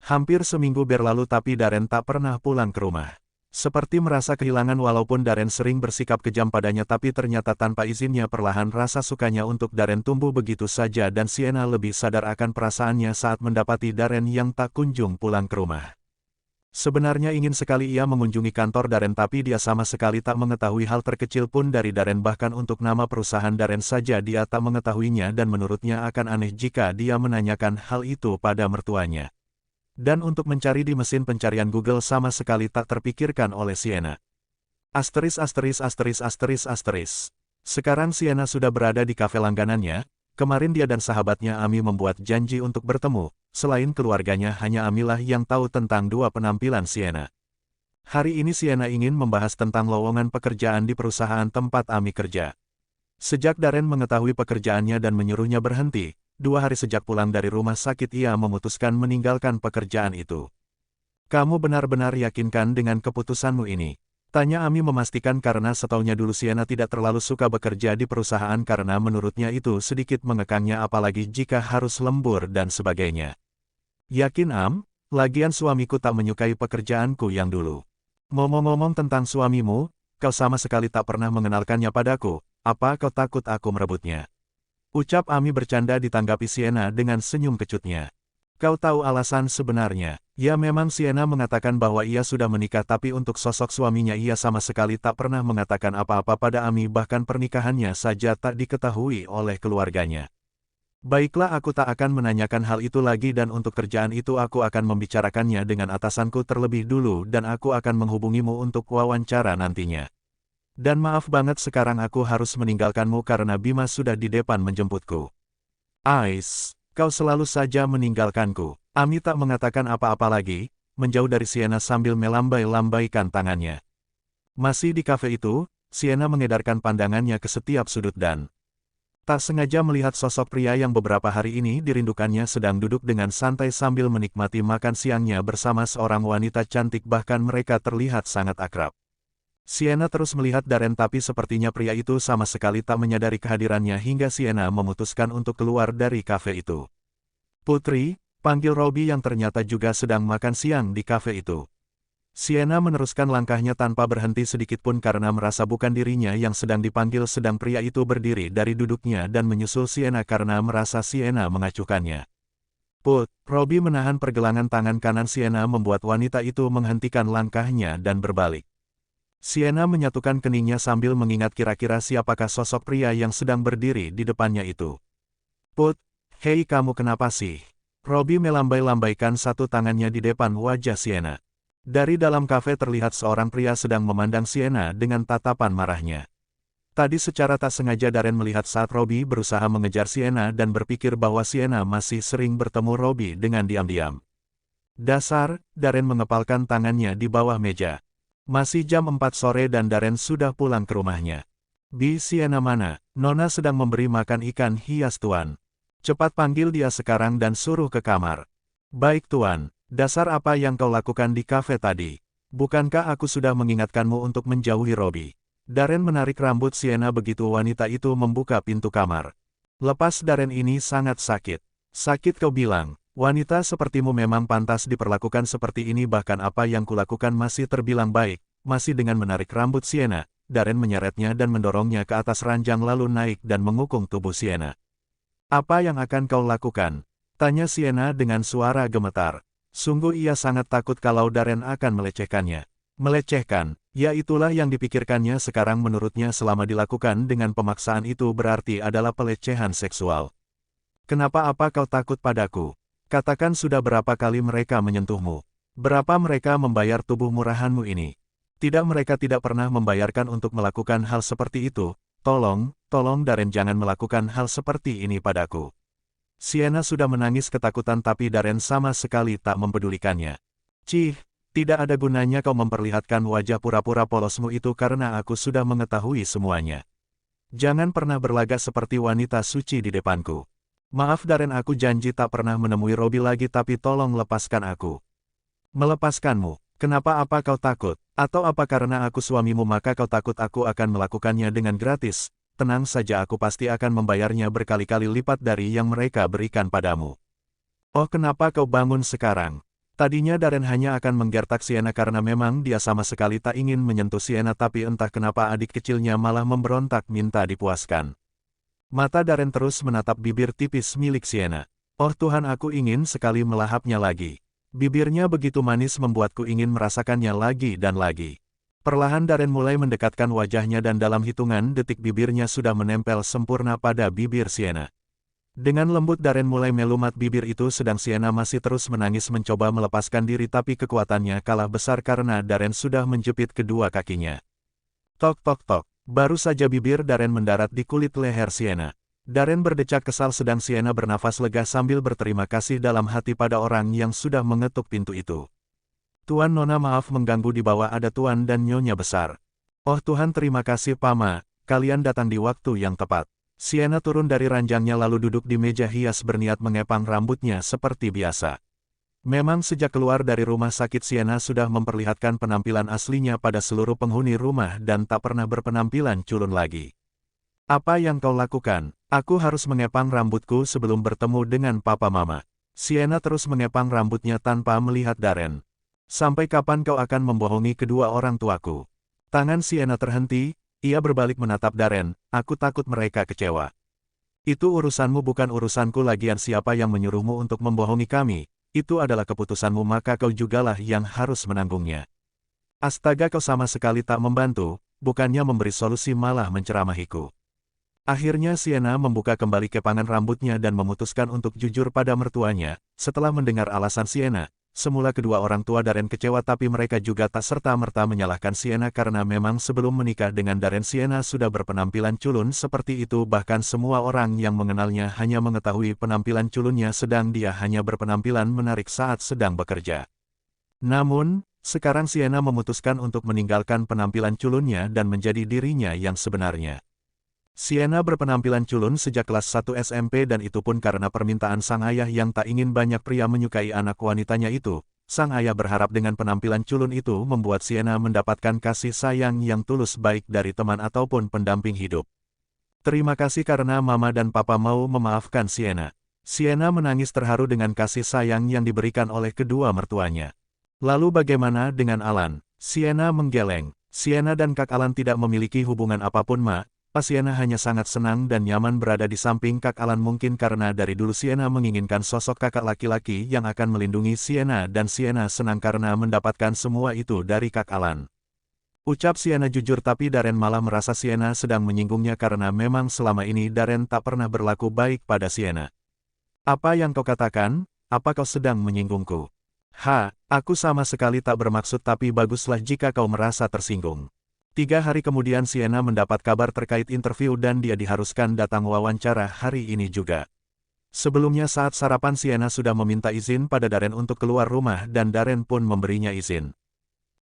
Hampir seminggu berlalu tapi Darren tak pernah pulang ke rumah. Seperti merasa kehilangan walaupun Darren sering bersikap kejam padanya tapi ternyata tanpa izinnya perlahan rasa sukanya untuk Darren tumbuh begitu saja dan Sienna lebih sadar akan perasaannya saat mendapati Darren yang tak kunjung pulang ke rumah. Sebenarnya ingin sekali ia mengunjungi kantor Darren tapi dia sama sekali tak mengetahui hal terkecil pun dari Darren bahkan untuk nama perusahaan Darren saja dia tak mengetahuinya dan menurutnya akan aneh jika dia menanyakan hal itu pada mertuanya. Dan untuk mencari di mesin pencarian Google sama sekali tak terpikirkan oleh Sienna. Sekarang Sienna sudah berada di kafe langganannya. Kemarin dia dan sahabatnya Ami membuat janji untuk bertemu. Selain keluarganya hanya Amilah yang tahu tentang dua penampilan Sienna. Hari ini Sienna ingin membahas tentang lowongan pekerjaan di perusahaan tempat Ami kerja. Sejak Darren mengetahui pekerjaannya dan menyuruhnya berhenti, 2 hari sejak pulang dari rumah sakit ia memutuskan meninggalkan pekerjaan itu. Kamu benar-benar yakinkan dengan keputusanmu ini? Tanya Ami memastikan karena setaunya dulu Sienna tidak terlalu suka bekerja di perusahaan karena menurutnya itu sedikit mengekangnya apalagi jika harus lembur dan sebagainya. Yakin Am? Lagian suamiku tak menyukai pekerjaanku yang dulu. Ngomong-ngomong tentang suamimu, kau sama sekali tak pernah mengenalkannya padaku, apa kau takut aku merebutnya? Ucap Ami bercanda ditanggapi Sienna dengan senyum kecutnya. Kau tahu alasan sebenarnya? Ya memang Sienna mengatakan bahwa ia sudah menikah tapi untuk sosok suaminya ia sama sekali tak pernah mengatakan apa-apa pada Ami bahkan pernikahannya saja tak diketahui oleh keluarganya. Baiklah aku tak akan menanyakan hal itu lagi dan untuk kerjaan itu aku akan membicarakannya dengan atasanku terlebih dulu dan aku akan menghubungimu untuk wawancara nantinya. Dan maaf banget sekarang aku harus meninggalkanmu karena Bima sudah di depan menjemputku. Ais, kau selalu saja meninggalkanku. Ami tak mengatakan apa-apa lagi, menjauh dari Sienna sambil melambai-lambaikan tangannya. Masih di kafe itu, Sienna mengedarkan pandangannya ke setiap sudut dan tak sengaja melihat sosok pria yang beberapa hari ini dirindukannya sedang duduk dengan santai sambil menikmati makan siangnya bersama seorang wanita cantik bahkan mereka terlihat sangat akrab. Sienna terus melihat Darren tapi sepertinya pria itu sama sekali tak menyadari kehadirannya hingga Sienna memutuskan untuk keluar dari kafe itu. Putri, panggil Robbie yang ternyata juga sedang makan siang di kafe itu. Sienna meneruskan langkahnya tanpa berhenti sedikitpun karena merasa bukan dirinya yang sedang dipanggil sedang pria itu berdiri dari duduknya dan menyusul Sienna karena merasa Sienna mengacuhkannya. Put, Robbie menahan pergelangan tangan kanan Sienna membuat wanita itu menghentikan langkahnya dan berbalik. Sienna menyatukan keningnya sambil mengingat kira-kira siapakah sosok pria yang sedang berdiri di depannya itu. Put, hei kamu kenapa sih? Robbie melambai-lambaikan satu tangannya di depan wajah Sienna. Dari dalam kafe terlihat seorang pria sedang memandang Sienna dengan tatapan marahnya. Tadi secara tak sengaja Darren melihat saat Robbie berusaha mengejar Sienna dan berpikir bahwa Sienna masih sering bertemu Robbie dengan diam-diam. Dasar, Darren mengepalkan tangannya di bawah meja. Masih jam 4 sore dan Darren sudah pulang ke rumahnya. Bi Sienna mana? Nona sedang memberi makan ikan hias tuan. Cepat panggil dia sekarang dan suruh ke kamar. Baik tuan, dasar apa yang kau lakukan di kafe tadi? Bukankah aku sudah mengingatkanmu untuk menjauhi Robbie? Darren menarik rambut Sienna begitu wanita itu membuka pintu kamar. Lepas Darren ini sangat sakit. Sakit kau bilang? Wanita sepertimu memang pantas diperlakukan seperti ini bahkan apa yang kulakukan masih terbilang baik. Masih dengan menarik rambut Sienna, Darren menyeretnya dan mendorongnya ke atas ranjang lalu naik dan mengukung tubuh Sienna. Apa yang akan kau lakukan? Tanya Sienna dengan suara gemetar. Sungguh ia sangat takut kalau Darren akan melecehkannya. Melecehkan, ya itulah yang dipikirkannya sekarang menurutnya selama dilakukan dengan pemaksaan itu berarti adalah pelecehan seksual. Kenapa apa kau takut padaku? Katakan sudah berapa kali mereka menyentuhmu? Berapa mereka membayar tubuh murahanmu ini? Tidak mereka tidak pernah membayarkan untuk melakukan hal seperti itu. Tolong Darren jangan melakukan hal seperti ini padaku. Sienna sudah menangis ketakutan tapi Darren sama sekali tak mempedulikannya. Cih, tidak ada gunanya kau memperlihatkan wajah pura-pura polosmu itu karena aku sudah mengetahui semuanya. Jangan pernah berlagak seperti wanita suci di depanku. Maaf Darren aku janji tak pernah menemui Robbie lagi tapi tolong lepaskan aku. Melepaskanmu? Kenapa apa kau takut? Atau apa karena aku suamimu maka kau takut aku akan melakukannya dengan gratis? Tenang saja aku pasti akan membayarnya berkali-kali lipat dari yang mereka berikan padamu. Oh kenapa kau bangun sekarang? Tadinya Darren hanya akan menggertak Sienna karena memang dia sama sekali tak ingin menyentuh Sienna, tapi entah kenapa adik kecilnya malah memberontak minta dipuaskan. Mata Darren terus menatap bibir tipis milik Sienna. Oh Tuhan, aku ingin sekali melahapnya lagi. Bibirnya begitu manis membuatku ingin merasakannya lagi dan lagi. Perlahan Darren mulai mendekatkan wajahnya dan dalam hitungan detik bibirnya sudah menempel sempurna pada bibir Sienna. Dengan lembut Darren mulai melumat bibir itu, sedang Sienna masih terus menangis mencoba melepaskan diri, tapi kekuatannya kalah besar karena Darren sudah menjepit kedua kakinya. Tok tok tok, baru saja bibir Darren mendarat di kulit leher Sienna. Darren berdecak kesal sedang Sienna bernafas lega sambil berterima kasih dalam hati pada orang yang sudah mengetuk pintu itu. Tuan Nona, maaf mengganggu, di bawah ada Tuan dan Nyonya besar. Oh Tuhan, terima kasih Pama, kalian datang di waktu yang tepat. Sienna turun dari ranjangnya lalu duduk di meja hias berniat mengepang rambutnya seperti biasa. Memang sejak keluar dari rumah sakit Sienna sudah memperlihatkan penampilan aslinya pada seluruh penghuni rumah dan tak pernah berpenampilan culun lagi. Apa yang kau lakukan? Aku harus mengepang rambutku sebelum bertemu dengan papa mama. Sienna terus mengepang rambutnya tanpa melihat Darren. Sampai kapan kau akan membohongi kedua orang tuaku? Tangan Sienna terhenti. Ia berbalik menatap Darren, aku takut mereka kecewa. Itu urusanmu bukan urusanku, lagian siapa yang menyuruhmu untuk membohongi kami? Itu adalah keputusanmu, maka kau jugalah yang harus menanggungnya. Astaga, kau sama sekali tak membantu, bukannya memberi solusi malah menceramahiku. Akhirnya Sienna membuka kembali kepangan rambutnya dan memutuskan untuk jujur pada mertuanya. Setelah mendengar alasan Sienna, semula kedua orang tua Darren kecewa, tapi mereka juga tak serta-merta menyalahkan Sienna karena memang sebelum menikah dengan Darren Sienna sudah berpenampilan culun seperti itu, bahkan semua orang yang mengenalnya hanya mengetahui penampilan culunnya sedang dia hanya berpenampilan menarik saat sedang bekerja. Namun, sekarang Sienna memutuskan untuk meninggalkan penampilan culunnya dan menjadi dirinya yang sebenarnya. Sienna berpenampilan culun sejak kelas 1 SMP dan itu pun karena permintaan sang ayah yang tak ingin banyak pria menyukai anak wanitanya itu. Sang ayah berharap dengan penampilan culun itu membuat Sienna mendapatkan kasih sayang yang tulus baik dari teman ataupun pendamping hidup. Terima kasih karena mama dan papa mau memaafkan Sienna. Sienna menangis terharu dengan kasih sayang yang diberikan oleh kedua mertuanya. Lalu bagaimana dengan Alan? Sienna menggeleng. Sienna dan Kak Alan tidak memiliki hubungan apapun, Ma. Sienna hanya sangat senang dan nyaman berada di samping Kak Alan, mungkin karena dari dulu Sienna menginginkan sosok kakak laki-laki yang akan melindungi Sienna dan Sienna senang karena mendapatkan semua itu dari Kak Alan. Ucap Sienna jujur, tapi Darren malah merasa Sienna sedang menyinggungnya karena memang selama ini Darren tak pernah berlaku baik pada Sienna. Apa yang kau katakan? Apa kau sedang menyinggungku? Aku sama sekali tak bermaksud, tapi baguslah jika kau merasa tersinggung. 3 hari kemudian Sienna mendapat kabar terkait interview dan dia diharuskan datang wawancara hari ini juga. Sebelumnya saat sarapan Sienna sudah meminta izin pada Darren untuk keluar rumah dan Darren pun memberinya izin.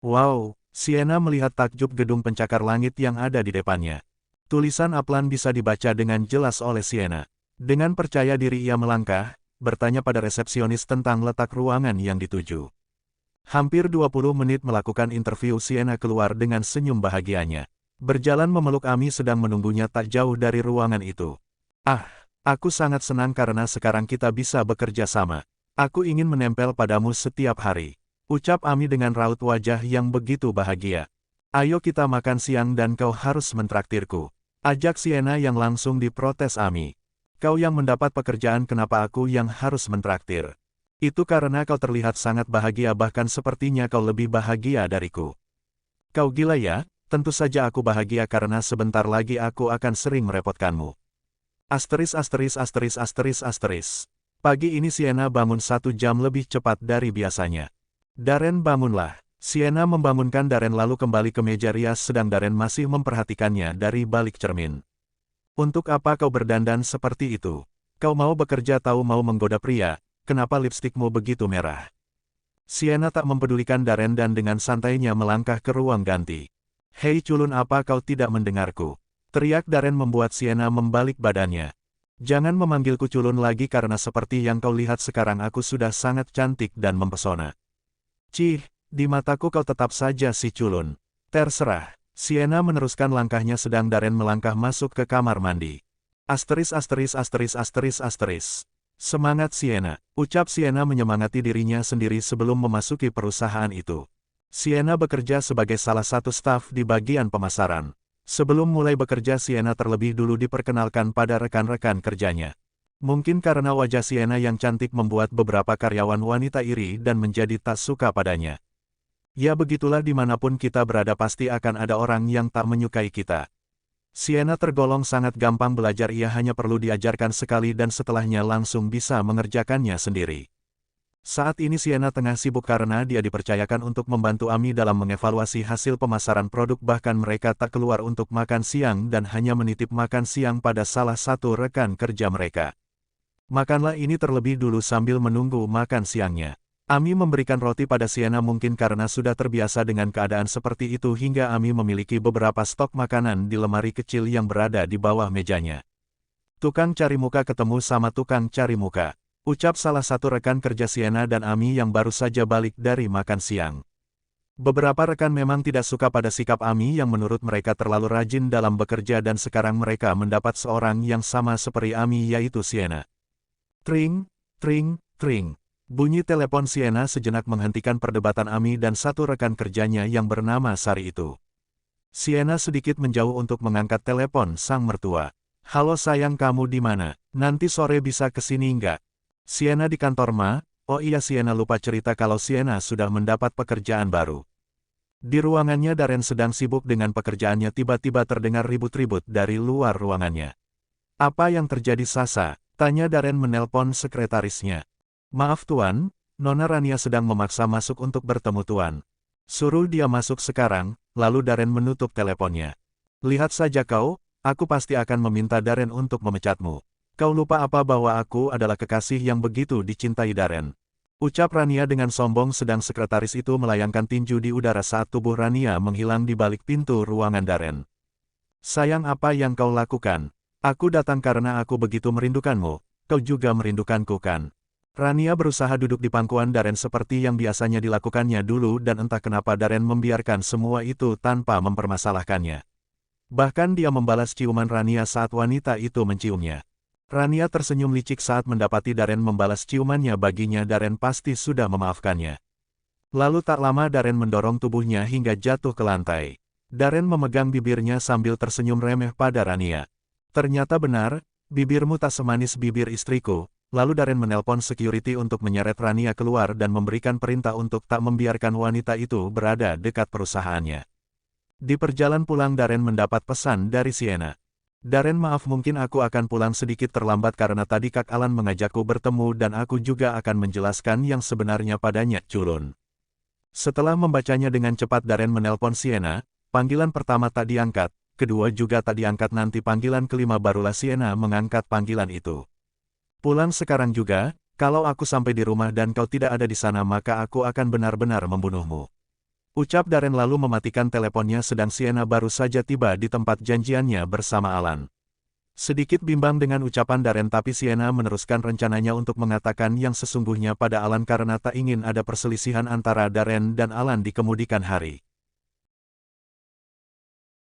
Wow, Sienna melihat takjub gedung pencakar langit yang ada di depannya. Tulisan Upland bisa dibaca dengan jelas oleh Sienna. Dengan percaya diri ia melangkah, bertanya pada resepsionis tentang letak ruangan yang dituju. Hampir 20 menit melakukan interview, Sienna keluar dengan senyum bahagianya. Berjalan memeluk Amy sedang menunggunya tak jauh dari ruangan itu. Aku sangat senang karena sekarang kita bisa bekerja sama. Aku ingin menempel padamu setiap hari. Ucap Amy dengan raut wajah yang begitu bahagia. Ayo kita makan siang dan kau harus mentraktirku. Ajak Sienna yang langsung diprotes Amy. Kau yang mendapat pekerjaan, kenapa aku yang harus mentraktir? Itu karena kau terlihat sangat bahagia, bahkan sepertinya kau lebih bahagia dariku. Kau gila ya? Tentu saja aku bahagia karena sebentar lagi aku akan sering merepotkanmu. Pagi ini Sienna bangun 1 jam lebih cepat dari biasanya. Darren, bangunlah. Sienna membangunkan Darren lalu kembali ke meja rias sedang Darren masih memperhatikannya dari balik cermin. Untuk apa kau berdandan seperti itu? Kau mau bekerja atau mau menggoda pria? Kenapa lipstikmu begitu merah? Sienna tak mempedulikan Darren dan dengan santainya melangkah ke ruang ganti. Hei culun, apa kau tidak mendengarku? Teriak Darren membuat Sienna membalik badannya. Jangan memanggilku culun lagi karena seperti yang kau lihat sekarang aku sudah sangat cantik dan mempesona. Cih, di mataku kau tetap saja si culun. Terserah. Sienna meneruskan langkahnya sedang Darren melangkah masuk ke kamar mandi. Semangat Sienna, ucap Sienna menyemangati dirinya sendiri sebelum memasuki perusahaan itu. Sienna bekerja sebagai salah satu staf di bagian pemasaran. Sebelum mulai bekerja Sienna terlebih dulu diperkenalkan pada rekan-rekan kerjanya. Mungkin karena wajah Sienna yang cantik membuat beberapa karyawan wanita iri dan menjadi tak suka padanya. Ya begitulah dimanapun kita berada pasti akan ada orang yang tak menyukai kita. Sienna tergolong sangat gampang belajar, ia hanya perlu diajarkan sekali dan setelahnya langsung bisa mengerjakannya sendiri. Saat ini Sienna tengah sibuk karena dia dipercayakan untuk membantu Ami dalam mengevaluasi hasil pemasaran produk, bahkan mereka tak keluar untuk makan siang dan hanya menitip makan siang pada salah satu rekan kerja mereka. Makanlah ini terlebih dulu sambil menunggu makan siangnya. Ami memberikan roti pada Sienna mungkin karena sudah terbiasa dengan keadaan seperti itu hingga Ami memiliki beberapa stok makanan di lemari kecil yang berada di bawah mejanya. Tukang cari muka ketemu sama tukang cari muka, ucap salah satu rekan kerja Sienna dan Ami yang baru saja balik dari makan siang. Beberapa rekan memang tidak suka pada sikap Ami yang menurut mereka terlalu rajin dalam bekerja dan sekarang mereka mendapat seorang yang sama seperti Ami yaitu Sienna. Tring, tring, tring. Bunyi telepon Sienna sejenak menghentikan perdebatan Ami dan satu rekan kerjanya yang bernama Sari itu. Sienna sedikit menjauh untuk mengangkat telepon sang mertua. Halo sayang, kamu di mana? Nanti sore bisa kesini nggak? Sienna di kantor Ma. Oh iya, Sienna lupa cerita kalau Sienna sudah mendapat pekerjaan baru. Di ruangannya Darren sedang sibuk dengan pekerjaannya, tiba-tiba terdengar ribut-ribut dari luar ruangannya. Apa yang terjadi Sasa? Tanya Darren menelpon sekretarisnya. Maaf Tuan, Nona Rania sedang memaksa masuk untuk bertemu Tuan. Suruh dia masuk sekarang, lalu Darren menutup teleponnya. Lihat saja kau, aku pasti akan meminta Darren untuk memecatmu. Kau lupa apa bahwa aku adalah kekasih yang begitu dicintai Darren? Ucap Rania dengan sombong sedang sekretaris itu melayangkan tinju di udara saat tubuh Rania menghilang di balik pintu ruangan Darren. Sayang, apa yang kau lakukan? Aku datang karena aku begitu merindukanmu, kau juga merindukanku kan? Rania berusaha duduk di pangkuan Darren seperti yang biasanya dilakukannya dulu dan entah kenapa Darren membiarkan semua itu tanpa mempermasalahkannya. Bahkan dia membalas ciuman Rania saat wanita itu menciumnya. Rania tersenyum licik saat mendapati Darren membalas ciumannya, baginya Darren pasti sudah memaafkannya. Lalu tak lama Darren mendorong tubuhnya hingga jatuh ke lantai. Darren memegang bibirnya sambil tersenyum remeh pada Rania. Ternyata benar, bibirmu tak semanis bibir istriku. Lalu Darren menelpon security untuk menyeret Rania keluar dan memberikan perintah untuk tak membiarkan wanita itu berada dekat perusahaannya. Di perjalanan pulang Darren mendapat pesan dari Sienna. Darren, maaf mungkin aku akan pulang sedikit terlambat karena tadi Kak Alan mengajakku bertemu dan aku juga akan menjelaskan yang sebenarnya padanya, culun. Setelah membacanya dengan cepat Darren menelpon Sienna, panggilan pertama tak diangkat, kedua juga tak diangkat, nanti panggilan kelima barulah Sienna mengangkat panggilan itu. Pulang sekarang juga, kalau aku sampai di rumah dan kau tidak ada di sana maka aku akan benar-benar membunuhmu. Ucap Darren lalu mematikan teleponnya sedang Sienna baru saja tiba di tempat janjiannya bersama Alan. Sedikit bimbang dengan ucapan Darren tapi Sienna meneruskan rencananya untuk mengatakan yang sesungguhnya pada Alan karena tak ingin ada perselisihan antara Darren dan Alan di kemudian hari.